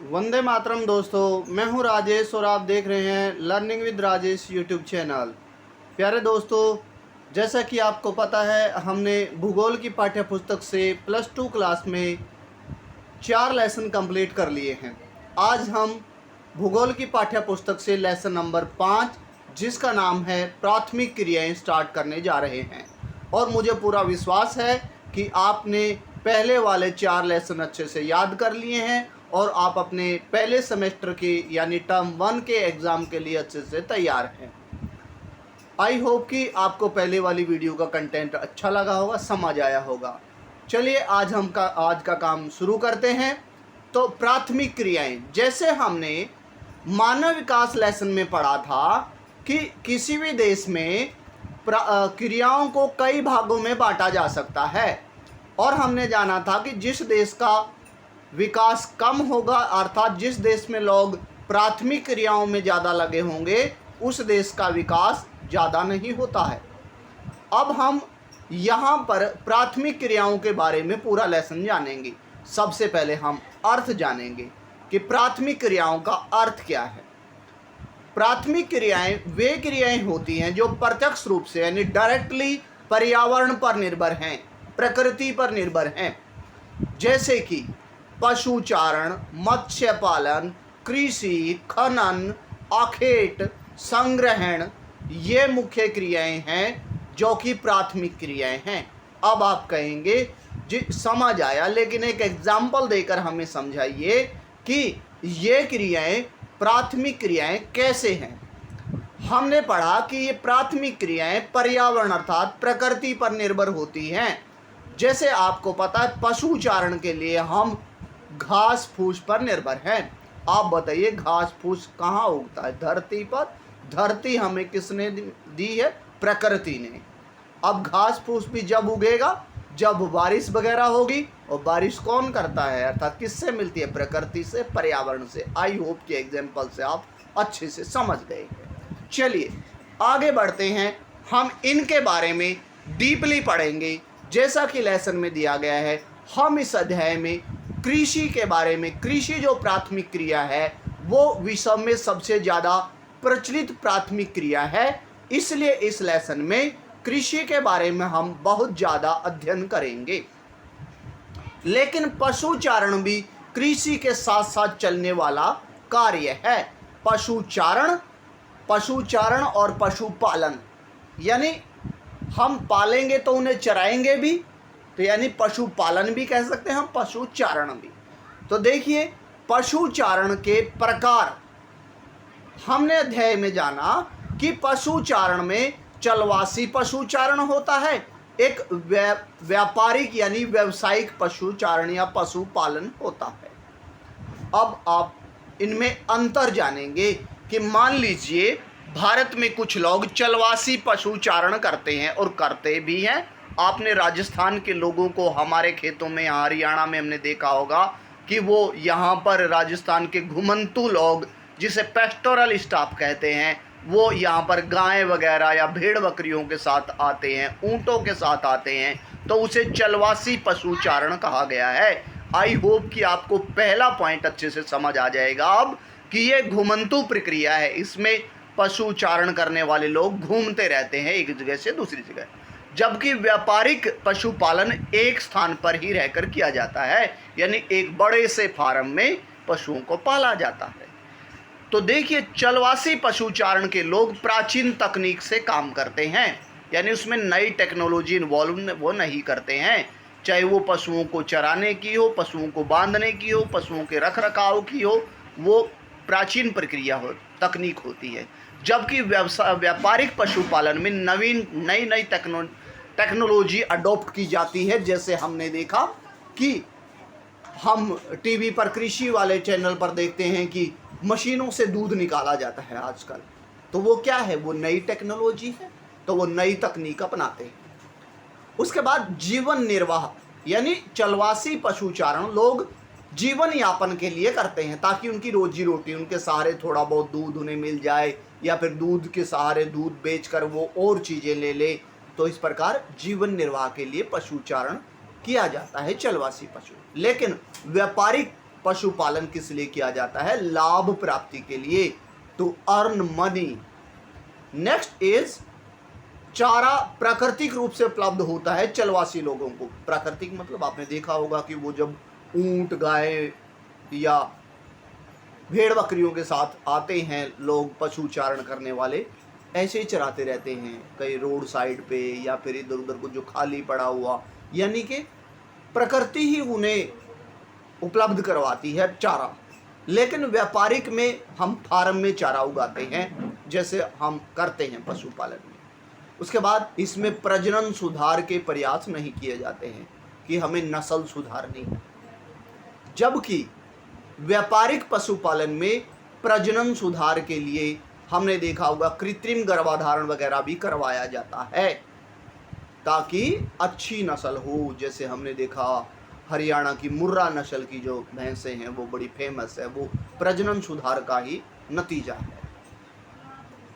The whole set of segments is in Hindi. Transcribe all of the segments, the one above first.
वंदे मातरम दोस्तों, मैं हूं राजेश और आप देख रहे हैं learning with Rajesh YouTube channel. प्यारे दोस्तों, जैसा कि आपको पता है, हमने भूगोल की पाठ्य पुस्तक से +2 क्लास में 4 लेसन कंप्लीट कर लिए हैं। आज हम भूगोल की पाठ्य पुस्तक से लेसन नंबर 5, जिसका नाम है प्राथमिक क्रियाएं, स्टार्ट करने जा रहे हैं। और मुझे पूरा विश्वास है कि आपने पहले वाले 4 लेसन अच्छे से याद कर लिए हैं और आप अपने पहले सेमेस्टर के यानी टर्म 1 के एग्ज़ाम के लिए अच्छे से तैयार हैं। आई होप कि आपको पहले वाली वीडियो का कंटेंट अच्छा लगा होगा, समझ आया होगा। चलिए आज का काम शुरू करते हैं। तो प्राथमिक क्रियाएं, जैसे हमने मानव विकास लेसन में पढ़ा था कि किसी भी देश में क्रियाओं को कई भागों में बांटा जा सकता है, और हमने जाना था कि जिस देश का विकास कम होगा, अर्थात जिस देश में लोग प्राथमिक क्रियाओं में ज़्यादा लगे होंगे, उस देश का विकास ज़्यादा नहीं होता है। अब हम यहाँ पर प्राथमिक क्रियाओं के बारे में पूरा लेसन जानेंगे। सबसे पहले हम अर्थ जानेंगे कि प्राथमिक क्रियाओं का अर्थ क्या है। प्राथमिक क्रियाएं वे क्रियाएं होती हैं जो प्रत्यक्ष रूप से यानी डायरेक्टली पर्यावरण पर निर्भर हैं, प्रकृति पर निर्भर हैं, जैसे कि पशुचारण, मत्स्य पालन, कृषि, खनन, आखेट, संग्रहण। ये मुख्य क्रियाएं हैं जो कि प्राथमिक क्रियाएं हैं। अब आप कहेंगे जी समझ आया, लेकिन एक एग्जाम्पल देकर हमें समझाइए कि ये क्रियाएं प्राथमिक क्रियाएं कैसे हैं। हमने पढ़ा कि ये प्राथमिक क्रियाएं पर्यावरण अर्थात प्रकृति पर निर्भर होती हैं। जैसे आपको पता है, पशुचारण के लिए हम घास फूस पर निर्भर हैं। आप बताइए, घास फूस कहाँ उगता है? धरती पर। धरती हमें किसने दी है? प्रकृति ने। अब घास फूस भी जब उगेगा जब बारिश वगैरह होगी, और बारिश कौन करता है? अर्थात किससे मिलती है? प्रकृति से, पर्यावरण से। आई होप कि एग्जाम्पल से आप अच्छे से समझ गए हैं। चलिए आगे बढ़ते हैं, हम इनके बारे में डीपली पढ़ेंगे जैसा कि लेसन में दिया गया है। हम इस अध्याय में कृषि के बारे में, कृषि जो प्राथमिक क्रिया है वो विश्व में सबसे ज़्यादा प्रचलित प्राथमिक क्रिया है, इसलिए इस लेसन में कृषि के बारे में हम बहुत ज़्यादा अध्ययन करेंगे। लेकिन पशुचारण भी कृषि के साथ साथ चलने वाला कार्य है। पशुचारण और पशुपालन, यानी हम पालेंगे तो उन्हें चराएंगे भी, तो यानी पशुपालन भी कह सकते हैं हम, पशुचारण भी। तो देखिए, पशुचारण के प्रकार हमने अध्याय में जाना कि पशुचारण में चलवासी पशुचारण होता है, एक व्यापारिक यानी व्यावसायिक पशुचारण या पशुपालन होता है। अब आप इनमें अंतर जानेंगे कि मान लीजिए भारत में कुछ लोग चलवासी पशुचारण करते हैं और करते भी हैं। आपने राजस्थान के लोगों को हमारे खेतों में, यहाँ हरियाणा में हमने देखा होगा कि वो यहाँ पर राजस्थान के घुमंतू लोग, जिसे पेस्टोरलिस्ट आप कहते हैं, वो यहाँ पर गाय वगैरह या भेड़ बकरियों के साथ आते हैं, ऊँटों के साथ आते हैं, तो उसे चलवासी पशुचारण कहा गया है। आई होप कि आपको पहला पॉइंट अच्छे से समझ आ जाएगा अब कि ये घुमंतू प्रक्रिया है। इसमें पशुचारण करने वाले लोग घूमते रहते हैं एक जगह से दूसरी जगह, जबकि व्यापारिक पशुपालन एक स्थान पर ही रहकर किया जाता है, यानी एक बड़े से फार्म में पशुओं को पाला जाता है। तो देखिए, चलवासी पशुचारण के लोग प्राचीन तकनीक से काम करते हैं, यानी उसमें नई टेक्नोलॉजी इन्वॉल्व वो नहीं करते हैं, चाहे वो पशुओं को चराने की हो, पशुओं को बांधने की हो, पशुओं के रख रखाव की हो, वो प्राचीन प्रक्रिया हो, तकनीक होती है। जबकि व्यापारिक पशुपालन में नई टेक्नोलॉजी अडॉप्ट की जाती है। जैसे हमने देखा कि हम टीवी पर कृषि वाले चैनल पर देखते हैं कि मशीनों से दूध निकाला जाता है आजकल, तो वो क्या है? वो नई टेक्नोलॉजी है, तो वो नई तकनीक अपनाते हैं। उसके बाद जीवन निर्वाह, यानी चलवासी पशुचारण लोग जीवन यापन के लिए करते हैं, ताकि उनकी रोजी रोटी, उनके सहारे थोड़ा बहुत दूध उन्हें मिल जाए, या फिर दूध के सहारे दूध बेचकर वो और चीज़ें ले ले। तो इस प्रकार जीवन निर्वाह के लिए पशुचारण किया जाता है, चलवासी पशु। लेकिन व्यापारिक पशुपालन किस लिए किया जाता है? लाभ प्राप्ति के लिए, to earn money. Next is चारा प्राकृतिक रूप से उपलब्ध होता है चलवासी लोगों को। प्राकृतिक मतलब आपने देखा होगा कि वो जब ऊंट, गाय या भेड़ बकरियों के साथ आते हैं लोग, पशु चारण करने वाले ऐसे ही चराते रहते हैं कहीं रोड साइड पे या फिर इधर उधर को जो खाली पड़ा हुआ, यानी कि प्रकृति ही उन्हें उपलब्ध करवाती है चारा। लेकिन व्यापारिक में हम फार्म में चारा उगाते हैं जैसे हम करते हैं पशुपालन में। उसके बाद इसमें प्रजनन सुधार के प्रयास नहीं किए जाते हैं कि हमें नस्ल सुधारनी है, जबकि व्यापारिक पशुपालन में प्रजनन सुधार के लिए हमने देखा होगा कृत्रिम गर्भाधारण वगैरह भी करवाया जाता है ताकि अच्छी नस्ल हो। जैसे हमने देखा हरियाणा की मुर्रा नस्ल की जो भैंसें हैं वो बड़ी फेमस है, वो प्रजनन सुधार का ही नतीजा है।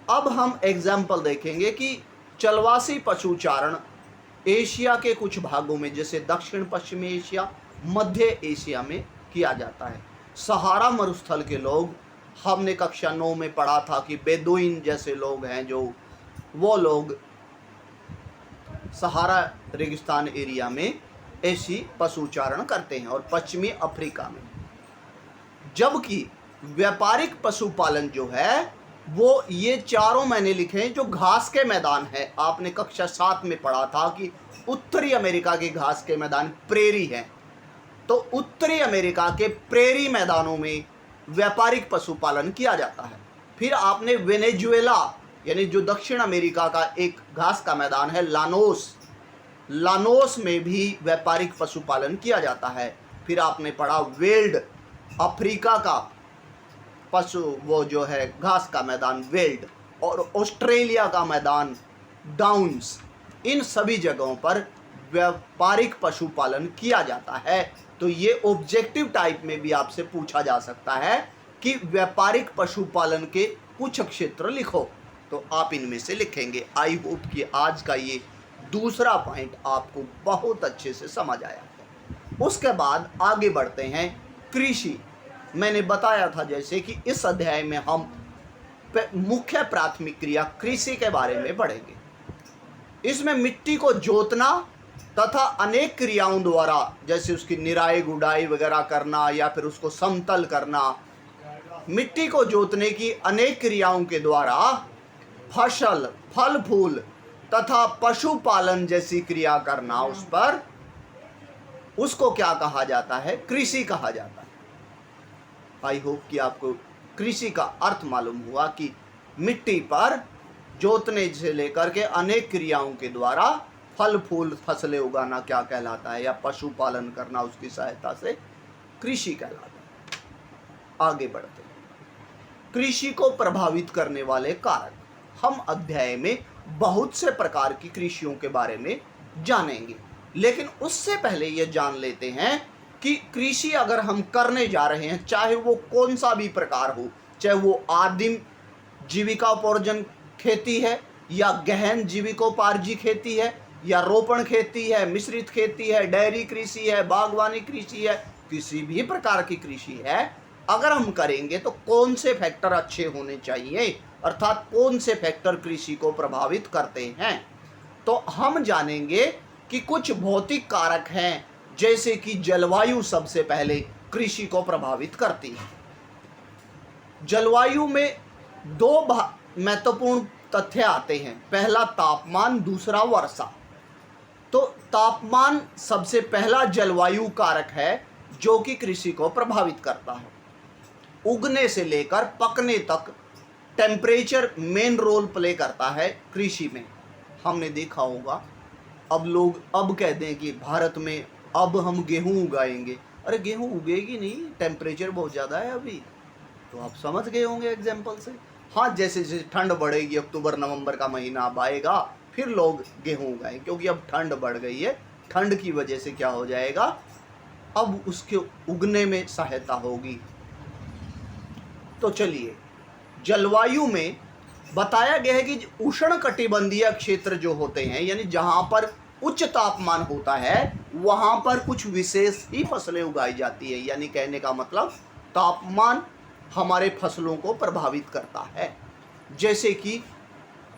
अब हम एग्जाम्पल देखेंगे कि चलवासी पशुचारण एशिया के कुछ भागों में जैसे दक्षिण पश्चिमी एशिया, मध्य एशिया में किया जाता है। सहारा मरुस्थल के लोग, हमने कक्षा 9 में पढ़ा था कि बेदुइन जैसे लोग हैं जो, वो लोग सहारा रेगिस्तान एरिया में ऐसी पशुचारण करते हैं और पश्चिमी अफ्रीका में। जबकि व्यापारिक पशुपालन जो है वो ये चारों मैंने लिखे हैं जो घास के मैदान है। आपने कक्षा 7 में पढ़ा था कि उत्तरी अमेरिका के घास के मैदान प्रेरी हैं, तो उत्तरी अमेरिका के प्रेरी मैदानों में व्यापारिक पशुपालन किया जाता है। फिर आपने वेनेजुएला यानी जो दक्षिण अमेरिका का एक घास का मैदान है लानोस में भी व्यापारिक पशुपालन किया जाता है। फिर आपने पढ़ा वेल्ड, अफ्रीका का पशु वो जो है घास का मैदान वेल्ड, और ऑस्ट्रेलिया का मैदान डाउन्स। इन सभी जगहों पर व्यापारिक पशुपालन किया जाता है। तो ये ऑब्जेक्टिव टाइप में भी आपसे पूछा जा सकता है कि व्यापारिक पशुपालन के कुछ क्षेत्र लिखो, तो आप इनमें से लिखेंगे। आई होप कि आज का ये दूसरा पॉइंट आपको बहुत अच्छे से समझ आया है। उसके बाद आगे बढ़ते हैं कृषि। मैंने बताया था जैसे कि इस अध्याय में हम मुख्य प्राथमिक क्रिया कृषि के बारे में पढ़ेंगे। इसमें मिट्टी को जोतना तथा अनेक क्रियाओं द्वारा, जैसे उसकी निराई गुड़ाई वगैरह करना या फिर उसको समतल करना, मिट्टी को जोतने की अनेक क्रियाओं के द्वारा फसल, फल फूल तथा पशुपालन जैसी क्रिया करना, उस पर उसको क्या कहा जाता है? कृषि कहा जाता है। आई होप कि आपको कृषि का अर्थ मालूम हुआ कि मिट्टी पर जोतने से लेकर के अनेक क्रियाओं के द्वारा फल फूल फसलें उगाना क्या कहलाता है, या पशुपालन करना उसकी सहायता से कृषि कहलाता है। आगे बढ़ते हैं। कृषि को प्रभावित करने वाले कारक। हम अध्याय में बहुत से प्रकार की कृषियों के बारे में जानेंगे, लेकिन उससे पहले ये जान लेते हैं कि कृषि अगर हम करने जा रहे हैं, चाहे वो कौन सा भी प्रकार हो, चाहे वो आदिम जीविकोपार्जन खेती है या गहन जीविकोपार्जी खेती है या रोपण खेती है, मिश्रित खेती है, डेयरी कृषि है, बागवानी कृषि है, किसी भी प्रकार की कृषि है, अगर हम करेंगे तो कौन से फैक्टर अच्छे होने चाहिए, अर्थात कौन से फैक्टर कृषि को प्रभावित करते हैं। तो हम जानेंगे कि कुछ भौतिक कारक हैं, जैसे कि जलवायु सबसे पहले कृषि को प्रभावित करती है। जलवायु में दो महत्वपूर्ण तथ्य आते हैं, पहला तापमान, दूसरा वर्षा। तो तापमान सबसे पहला जलवायु कारक है जो कि कृषि को प्रभावित करता है। उगने से लेकर पकने तक टेम्परेचर मेन रोल प्ले करता है कृषि में। हमने देखा होगा अब लोग अब कहते हैं कि भारत में अब हम गेहूं उगाएंगे। अरे गेहूं उगेगी नहीं, टेम्परेचर बहुत ज़्यादा है अभी। तो आप समझ गए होंगे एग्जाम्पल से। हाँ, जैसे जैसे ठंड बढ़ेगी, अक्टूबर नवंबर का महीना अब आएगा, फिर लोग गेहूं उगाएं, क्योंकि अब ठंड बढ़ गई है। ठंड की वजह से क्या हो जाएगा, अब उसके उगने में सहायता होगी। तो चलिए, जलवायु में बताया गया है कि उष्ण कटिबंधीय क्षेत्र जो होते हैं, यानी जहाँ पर उच्च तापमान होता है, वहाँ पर कुछ विशेष ही फसलें उगाई जाती है। यानी कहने का मतलब तापमान हमारे फसलों को प्रभावित करता है। जैसे कि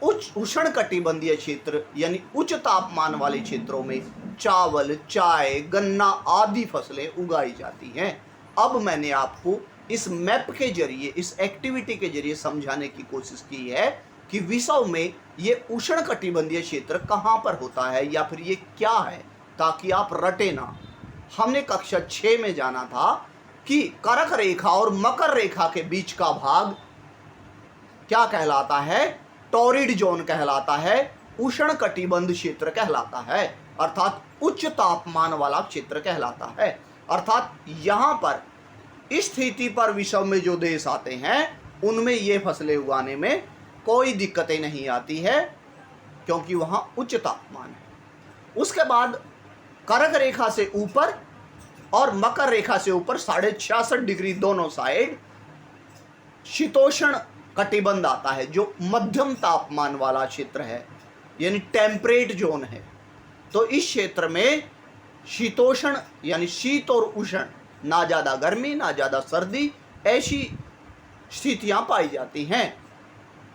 उच्च उष्णकटिबंधीय क्षेत्र यानी उच्च तापमान वाले क्षेत्रों में चावल, चाय, गन्ना आदि फसलें उगाई जाती हैं। अब मैंने आपको इस मैप के जरिए, इस एक्टिविटी के जरिए समझाने की कोशिश की है कि विश्व में ये उष्णकटिबंधीय क्षेत्र कहाँ पर होता है या फिर ये क्या है, ताकि आप रटे ना। हमने कक्षा 6 में जाना था कि कर्क रेखा और मकर रेखा के बीच का भाग क्या कहलाता है? टॉरिड जोन कहलाता है, उष्णकटिबंध क्षेत्र कहलाता है, अर्थात उच्च तापमान वाला क्षेत्र कहलाता है। अर्थात यहाँ पर इस स्थिति पर विश्व में जो देश आते हैं उनमें ये फसलें उगाने में कोई दिक्कतें नहीं आती है, क्योंकि वहाँ उच्च तापमान है। उसके बाद कर्क रेखा से ऊपर और मकर रेखा से ऊपर 66.5 डिग्री दोनों साइड शीतोष्ण कटिबंध आता है, जो मध्यम तापमान वाला क्षेत्र है, यानी टेम्परेट जोन है। तो इस क्षेत्र में शीतोष्ण यानी शीत और उष्ण, ना ज़्यादा गर्मी ना ज़्यादा सर्दी, ऐसी स्थितियां पाई जाती हैं।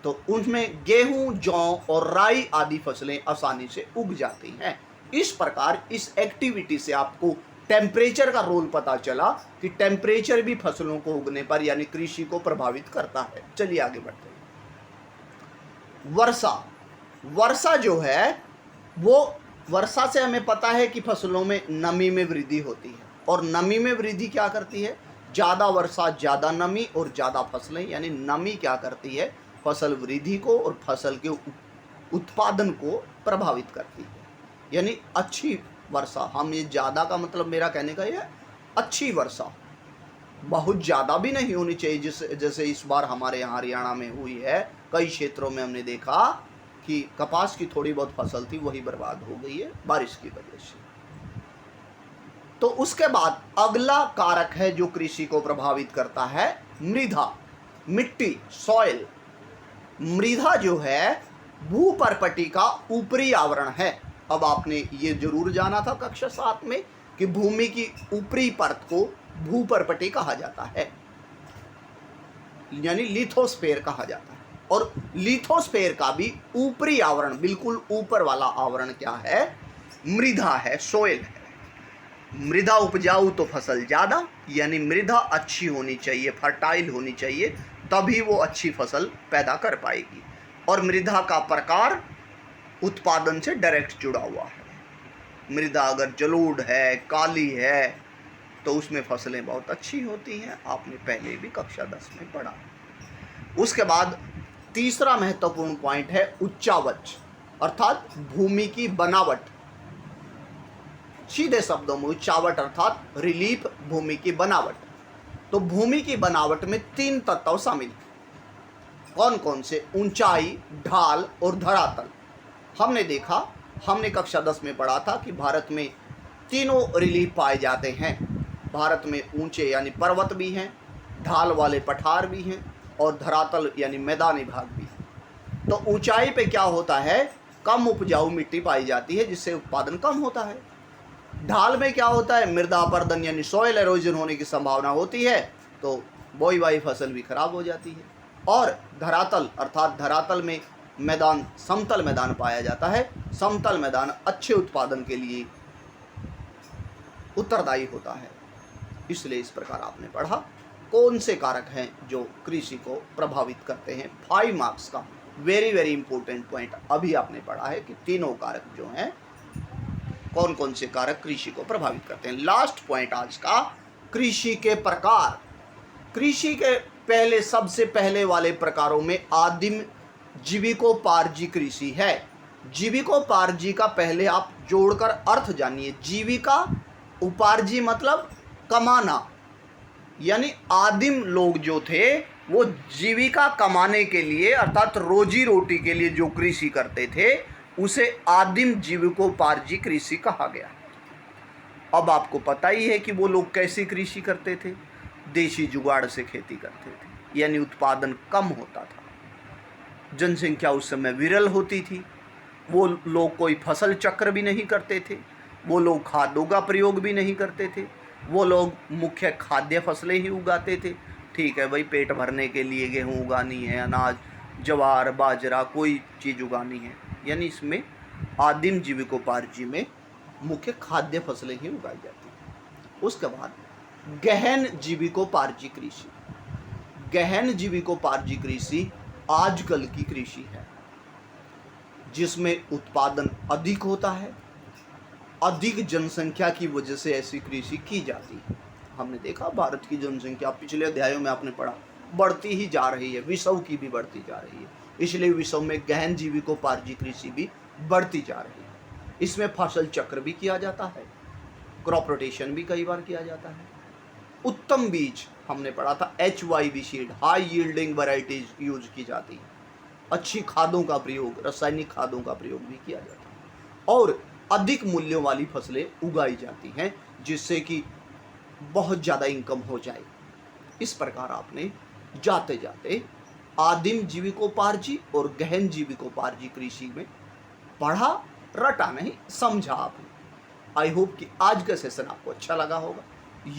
तो उनमें गेहूं, जौ और राई आदि फसलें आसानी से उग जाती हैं। इस प्रकार इस एक्टिविटी से आपको टेम्परेचर का रोल पता चला कि टेम्परेचर भी फसलों को उगने पर यानी कृषि को प्रभावित करता है। चलिए आगे बढ़ते हैं। वर्षा, वर्षा जो है वो, वर्षा से हमें पता है कि फसलों में नमी में वृद्धि होती है, और नमी में वृद्धि क्या करती है? ज़्यादा वर्षा, ज़्यादा नमी और ज़्यादा फसलें, यानी नमी क्या करती है? फसल वृद्धि को और फसल के उत्पादन को प्रभावित करती है। यानी अच्छी वर्षा, हम ये ज़्यादा का मतलब मेरा कहने का ये अच्छी वर्षा, बहुत ज़्यादा भी नहीं होनी चाहिए। जैसे इस बार हमारे यहाँ हरियाणा में हुई है, कई क्षेत्रों में हमने देखा कि कपास की थोड़ी बहुत फसल थी वही बर्बाद हो गई है बारिश की वजह से। तो उसके बाद अगला कारक है जो कृषि को प्रभावित करता है, मृदा, मिट्टी, सॉइल। मृदा जो है भूपर्पटी का ऊपरी आवरण है। अब आपने ये जरूर जाना था कक्षा 7 में कि भूमि की ऊपरी परत को भूपर्पटी कहा जाता है, यानी लिथोस्फेयर कहा जाता है। और लिथोस्फेयर का भी ऊपरी आवरण, बिल्कुल ऊपर वाला आवरण क्या है? मृदा है, सोइल है। मृदा उपजाऊ तो फसल ज़्यादा, यानी मृदा अच्छी होनी चाहिए, फर्टाइल होनी चाहिए, तभी वो अच्छी फसल पैदा कर पाएगी। और मृदा का प्रकार उत्पादन से डायरेक्ट जुड़ा हुआ है। मृदा अगर जलोढ़ है, काली है, तो उसमें फसलें बहुत अच्छी होती हैं। आपने पहले भी कक्षा 10 में पढ़ा। उसके बाद तीसरा महत्वपूर्ण पॉइंट है उच्चावच, अर्थात भूमि की बनावट। सीधे शब्दों में उच्चावट अर्थात रिलीफ, भूमि की बनावट। तो भूमि की बनावट में 3 तत्व शामिल हैं। कौन कौन से? ऊंचाई, ढाल और धरातल। हमने देखा, हमने कक्षा 10 में पढ़ा था कि भारत में तीनों रिलीफ पाए जाते हैं। भारत में ऊंचे यानी पर्वत भी हैं, ढाल वाले पठार भी हैं, और धरातल यानी मैदानी भाग भी है। तो ऊंचाई पे क्या होता है? कम उपजाऊ मिट्टी पाई जाती है, जिससे उत्पादन कम होता है। ढाल में क्या होता है? मृदा अपरदन यानी सॉइल एरोजन होने की संभावना होती है, तो बोई बाई फसल भी खराब हो जाती है। और धरातल अर्थात धरातल में मैदान, समतल मैदान पाया जाता है। समतल मैदान अच्छे उत्पादन के लिए उत्तरदायी होता है। इसलिए इस प्रकार आपने पढ़ा कौन से कारक हैं जो कृषि को प्रभावित करते हैं। 5 मार्क्स का वेरी वेरी इंपॉर्टेंट पॉइंट अभी आपने पढ़ा है कि तीनों कारक जो हैं, कौन कौन से कारक कृषि को प्रभावित करते हैं। लास्ट पॉइंट आज का, कृषि के प्रकार। कृषि के पहले, सबसे पहले वाले प्रकारों में आदिम जीविकोपार्जी कृषि है। जीविकोपार्जी का पहले आप जोड़कर अर्थ जानिए। जीविका, उपार्जी मतलब कमाना, यानी आदिम लोग जो थे वो जीविका कमाने के लिए अर्थात रोजी रोटी के लिए जो कृषि करते थे उसे आदिम जीविकोपार्जी कृषि कहा गया। अब आपको पता ही है कि वो लोग कैसी कृषि करते थे? देशी जुगाड़ से खेती करते थे, यानी उत्पादन कम होता था, जनसंख्या उस समय विरल होती थी, वो लोग कोई फसल चक्र भी नहीं करते थे, वो लोग खादों का प्रयोग भी नहीं करते थे, वो लोग मुख्य खाद्य फसलें ही उगाते थे। ठीक है भाई, पेट भरने के लिए गेहूँ उगानी है, अनाज, ज्वार, बाजरा, कोई चीज़ उगानी है, यानी इसमें आदिम जीविकोपार्जी में मुख्य खाद्य फसलें ही उगाई जाती हैं। उसके बाद गहन जीविकोपार्जी कृषि। गहन जीविकोपार्जी कृषि आजकल की कृषि है, जिसमें उत्पादन अधिक होता है, अधिक जनसंख्या की वजह से ऐसी कृषि की जाती है। हमने देखा भारत की जनसंख्या पिछले अध्यायों में आपने पढ़ा बढ़ती ही जा रही है, विश्व की भी बढ़ती जा रही है, इसलिए विश्व में गहन जीविकोपार्जी कृषि भी बढ़ती जा रही है। इसमें फसल चक्र भी किया जाता है, क्रॉप रोटेशन भी कई बार किया जाता है। उत्तम बीज हमने पढ़ा था, HYV seed, high yielding varieties use की जाती है। अच्छी खादों का प्रयोग, रासायनिक खादों का प्रयोग भी किया जाता है और अधिक मूल्यों वाली फसलें उगाई जाती हैं, जिससे कि बहुत ज़्यादा इनकम हो जाए। इस प्रकार आपने जाते जाते आदिम जीविकोपार्जी और गहन जीविकोपार्जी कृषि में पढ़ा, रटा नहीं, समझा आपने। आई होप कि आज का सेशन आपको अच्छा लगा होगा।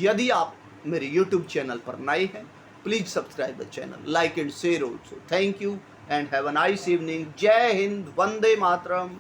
यदि आप मेरे YouTube चैनल पर नए हैं, please subscribe the channel, like and share also. Thank you and have a nice evening. जय हिंद, वंदे मातरम।